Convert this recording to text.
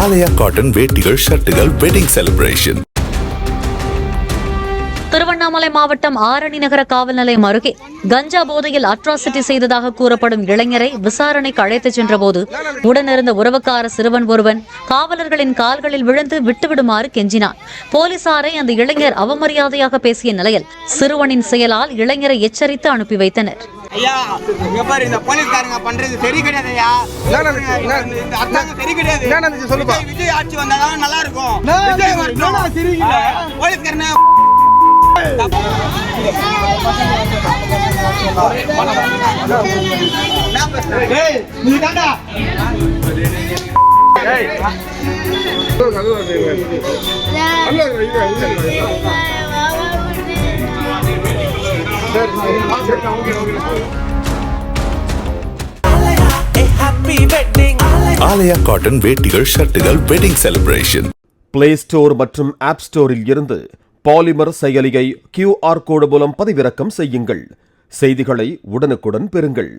ஆலயா cotton வேட்டிகள் ஷர்ட்டுகள் wedding celebration. Tiruvannamalai மாவட்டம் ஆரணி நகர காவல் நிலையம் அருகே கஞ்சா போதையில் அட்ராசிட்டி செய்ததாக கூறப்படும் இளைஞரை விசாரணைக்கு அழைத்துச் சென்றபோது உடனிருந்த உறவுக்கார சிறுவன் ஒருவன் காவலர்களின் கால்களில் விழுந்து விட்டுவிடுமாறு கெஞ்சினான். போலீசாரை அந்த இளைஞர் அவமரியாதையாக பேசிய நிலையில் சிறுவனின் செயலால் இளைஞரை எச்சரித்து அனுப்பி வைத்தனர். ஐயா இங்க பாரு, இந்த போலீஸ்காரங்க பண்றது சரி கிடையாது ஐயா. சரி கிடையாது. சொல்லுப்பா, விஜய் ஆட்சி வந்தாதான் நல்லா இருக்கும். போலீஸ்காரங்க ஆலயா காட்டன் வேட்டிகள் ஷர்ட்டுகள் வெட்டிங் செலிப்ரேஷன். பிளே ஸ்டோர் மற்றும் ஆப் ஸ்டோரில் இருந்து பாலிமர் செயலியை QR கோடு மூலம் பதிவிறக்கம் செய்யுங்கள். செய்திகளை உடனுக்குடன் பெறுங்கள்.